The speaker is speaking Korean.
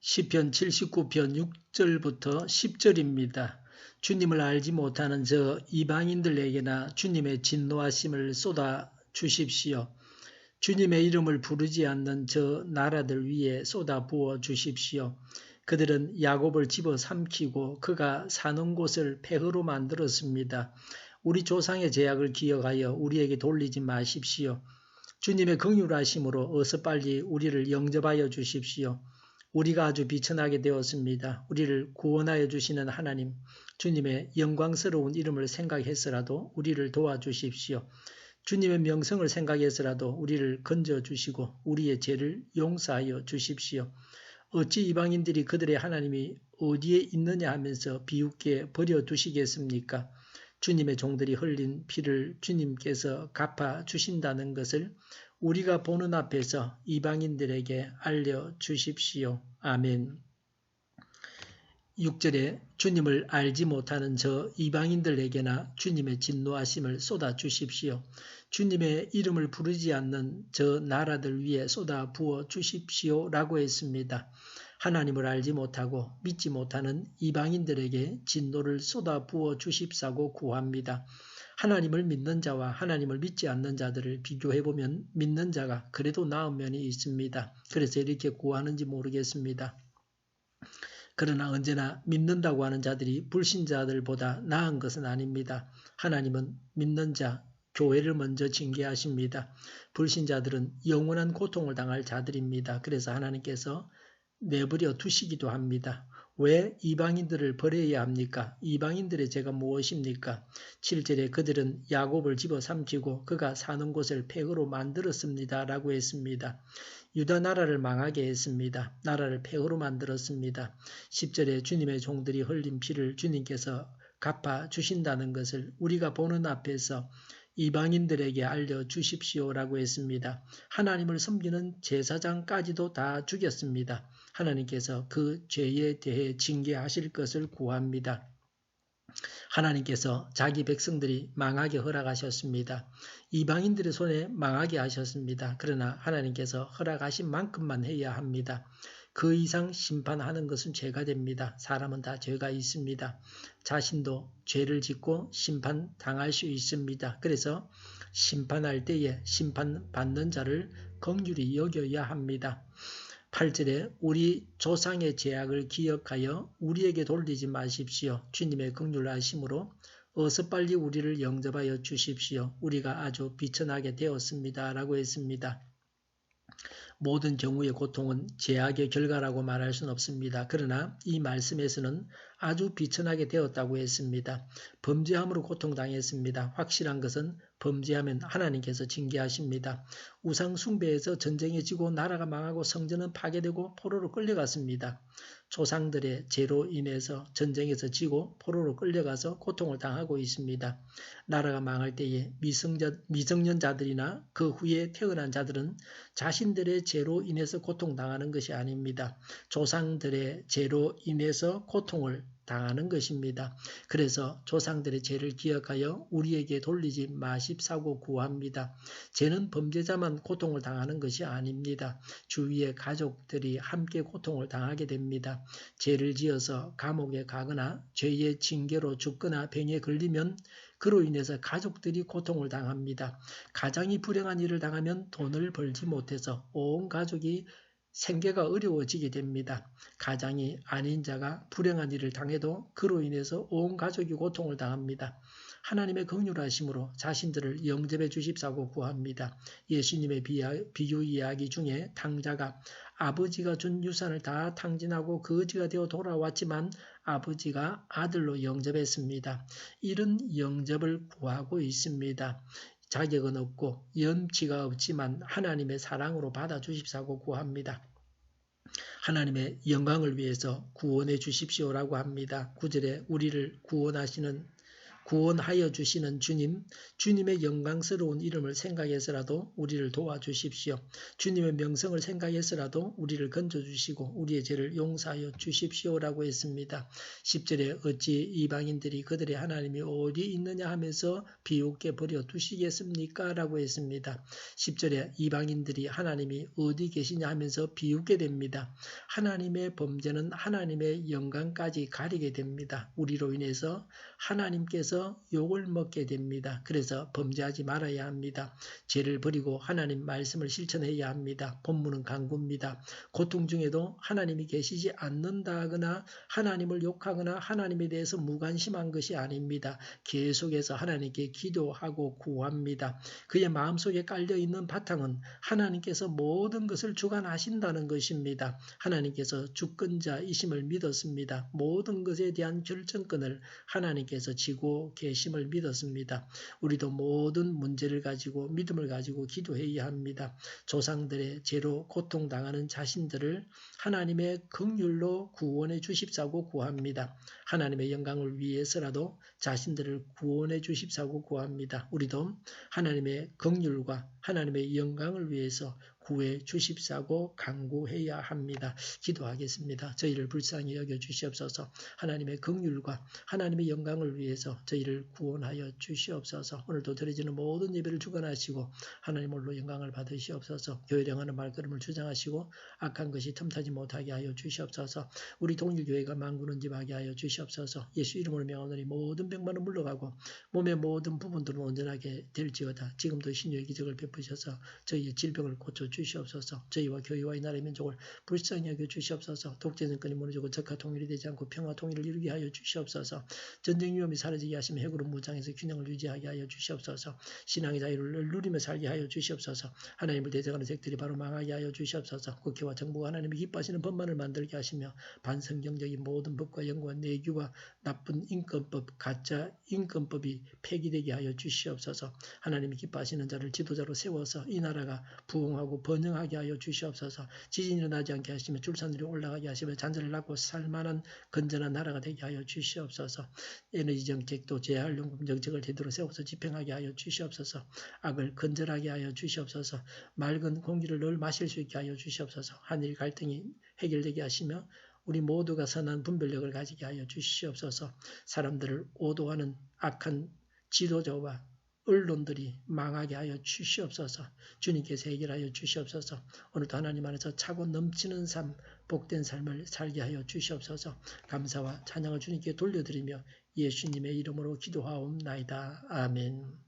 시편 79편 6절부터 10절입니다. 주님을 알지 못하는 저 이방인들에게나 주님의 진노하심을 쏟아 주십시오. 주님의 이름을 부르지 않는 저 나라들 위에 쏟아 부어 주십시오. 그들은 야곱을 집어삼키고 그가 사는 곳을 폐허로 만들었습니다. 우리 조상의 죄악을 기억하여 우리에게 돌리지 마십시오. 주님의 긍휼하심으로 어서 빨리 우리를 영접하여 주십시오. 우리가 아주 비천하게 되었습니다. 우리를 구원하여 주시는 하나님, 주님의 영광스러운 이름을 생각해서라도 우리를 도와주십시오. 주님의 명성을 생각해서라도 우리를 건져주시고 우리의 죄를 용서하여 주십시오. 어찌 이방인들이 그들의 하나님이 어디에 있느냐 하면서 비웃게 버려두시겠습니까? 주님의 종들이 흘린 피를 주님께서 갚아주신다는 것을 우리가 보는 앞에서 이방인들에게 알려주십시오. 아멘. 6절에 주님을 알지 못하는 저 이방인들에게나 주님의 진노하심을 쏟아주십시오. 주님의 이름을 부르지 않는 저 나라들 위에 쏟아 부어 주십시오 라고 했습니다. 하나님을 알지 못하고 믿지 못하는 이방인들에게 진노를 쏟아 부어 주십사고 구합니다. 하나님을 믿는 자와 하나님을 믿지 않는 자들을 비교해보면 믿는 자가 그래도 나은 면이 있습니다. 그래서 이렇게 구하는지 모르겠습니다. 그러나 언제나 믿는다고 하는 자들이 불신자들보다 나은 것은 아닙니다. 하나님은 믿는 자, 교회를 먼저 징계하십니다. 불신자들은 영원한 고통을 당할 자들입니다. 그래서 하나님께서 내버려 두시기도 합니다. 왜 이방인들을 버려야 합니까? 이방인들의 죄가 무엇입니까? 7절에 그들은 야곱을 집어삼키고 그가 사는 곳을 폐허로 만들었습니다. 라고 했습니다. 유다 나라를 망하게 했습니다. 나라를 폐허로 만들었습니다. 10절에 주님의 종들이 흘린 피를 주님께서 갚아주신다는 것을 우리가 보는 앞에서 이방인들에게 알려주십시오라고 했습니다. 하나님을 섬기는 제사장까지도 다 죽였습니다. 하나님께서 그 죄에 대해 징계하실 것을 구합니다. 하나님께서 자기 백성들이 망하게 허락하셨습니다. 이방인들의 손에 망하게 하셨습니다. 그러나 하나님께서 허락하신 만큼만 해야 합니다. 그 이상 심판하는 것은 죄가 됩니다. 사람은 다 죄가 있습니다. 자신도 죄를 짓고 심판당할 수 있습니다. 그래서 심판할 때에 심판받는 자를 긍휼히 여겨야 합니다. 8절에 우리 조상의 죄악을 기억하여 우리에게 돌리지 마십시오. 주님의 긍휼하심으로 어서 빨리 우리를 영접하여 주십시오. 우리가 아주 비천하게 되었습니다. 라고 했습니다. 모든 경우의 고통은 죄악의 결과라고 말할 수는 없습니다. 그러나 이 말씀에서는 아주 비천하게 되었다고 했습니다. 범죄함으로 고통당했습니다. 확실한 것은 범죄하면 하나님께서 징계하십니다. 우상 숭배에서 전쟁에 지고 나라가 망하고 성전은 파괴되고 포로로 끌려갔습니다. 조상들의 죄로 인해서 전쟁에서 지고 포로로 끌려가서 고통을 당하고 있습니다. 나라가 망할 때에 미성년자들이나 그 후에 태어난 자들은 자신들의 죄로 인해서 고통당하는 것이 아닙니다. 조상들의 죄로 인해서 고통을 당하는 것입니다. 그래서 조상들의 죄를 기억하여 우리에게 돌리지 마십사고 구합니다. 죄는 범죄자만 고통을 당하는 것이 아닙니다. 주위의 가족들이 함께 고통을 당하게 됩니다. 죄를 지어서 감옥에 가거나 죄의 징계로 죽거나 병에 걸리면 그로 인해서 가족들이 고통을 당합니다. 가장이 불행한 일을 당하면 돈을 벌지 못해서 온 가족이 생계가 어려워지게 됩니다. 가장이 아닌 자가 불행한 일을 당해도 그로 인해서 온 가족이 고통을 당합니다. 하나님의 긍휼하심으로 자신들을 영접해 주십사고 구합니다. 예수님의 비유 이야기 중에 탕자가 아버지가 준 유산을 다 탕진하고 거지가 되어 돌아왔지만 아버지가 아들로 영접했습니다. 이런 영접을 구하고 있습니다. 자격은 없고 염치가 없지만 하나님의 사랑으로 받아주십사고 구합니다. 하나님의 영광을 위해서 구원해 주십시오라고 합니다. 9절에 우리를 구원하시는 구원하여 주시는 주님, 주님의 영광스러운 이름을 생각해서라도 우리를 도와주십시오. 주님의 명성을 생각해서라도 우리를 건져주시고 우리의 죄를 용서하여 주십시오라고 했습니다. 10절에 어찌 이방인들이 그들의 하나님이 어디 있느냐 하면서 비웃게 버려두시겠습니까? 라고 했습니다. 10절에 이방인들이 하나님이 어디 계시냐 하면서 비웃게 됩니다. 하나님의 범죄는 하나님의 영광까지 가리게 됩니다. 우리로 인해서 하나님께서 욕을 먹게 됩니다. 그래서 범죄하지 말아야 합니다. 죄를 버리고 하나님 말씀을 실천해야 합니다. 본문은 강구입니다. 고통 중에도 하나님이 계시지 않는다거나 하나님을 욕하거나 하나님에 대해서 무관심한 것이 아닙니다. 계속해서 하나님께 기도하고 구합니다. 그의 마음속에 깔려있는 바탕은 하나님께서 모든 것을 주관하신다는 것입니다. 하나님께서 주권자이심을 믿었습니다. 모든 것에 대한 결정권을 하나님께서 지고 계심을 믿었습니다. 우리도 모든 문제를 가지고 믿음을 가지고 기도해야 합니다. 조상들의 죄로 고통당하는 자신들을 하나님의 긍휼로 구원해 주십사고 구합니다. 하나님의 영광을 위해서라도 자신들을 구원해 주십사고 구합니다. 우리도 하나님의 긍휼과 하나님의 영광을 위해서 구해 주십사고 간구해야 합니다. 기도하겠습니다. 저희를 불쌍히 여겨 주시옵소서. 하나님의 긍휼과 하나님의 영광을 위해서 저희를 구원하여 주시옵소서. 오늘도 드려지는 모든 예배를 주관하시고 하나님 홀로 영광을 받으시옵소서. 교회령하는 말걸음을 주장하시고 악한 것이 틈타지 못하게 하여 주시옵소서. 우리 동일교회가 만군은집하게 하여 주시옵소서. 예수 이름으로 명하노니 모든 병만은 물러가고 몸의 모든 부분들은 온전하게 될지어다. 지금도 신유의 기적을 베푸셔서 저희의 질병을 고쳐 주시옵소서. 저희와 교회와 이 나라의 민족을 불쌍히 여겨 주시옵소서. 독재 정권이 무너지고 적화 통일이 되지 않고 평화 통일을 이루게 하여 주시옵소서. 전쟁 위험이 사라지게 하시며 핵으로 무장해서 균형을 유지하게 하여 주시옵소서. 신앙의 자유를 누리며 살게 하여 주시옵소서. 하나님을 대적하는 색들이 바로 망하게 하여 주시옵소서. 국회와 정부가 하나님이 기뻐하시는 법만을 만들게 하시며 반성경적인 모든 법과 연구와 내규와 나쁜 인권법, 가짜 인권법이 폐기되게 하여 주시옵소서. 하나님이 기뻐하시는 자를 지도자로 세워서 이 나라가 부흥하고 번영하게 하여 주시옵소서. 지진이 일어나지 않게 하시며 출산율이 올라가게 하시며 잔재를 낳고 살만한 건전한 나라가 되게 하여 주시옵소서. 에너지 정책도 재활용금 정책을 제대로 세워서 집행하게 하여 주시옵소서. 악을 건절하게 하여 주시옵소서. 맑은 공기를 늘 마실 수 있게 하여 주시옵소서. 한일 갈등이 해결되게 하시며 우리 모두가 선한 분별력을 가지게 하여 주시옵소서. 사람들을 오도하는 악한 지도자와 언론들이 망하게 하여 주시옵소서. 주님께서 해결하여 주시옵소서. 오늘도 하나님 안에서 차고 넘치는 삶, 복된 삶을 살게 하여 주시옵소서. 감사와 찬양을 주님께 돌려드리며 예수님의 이름으로 기도하옵나이다. 아멘.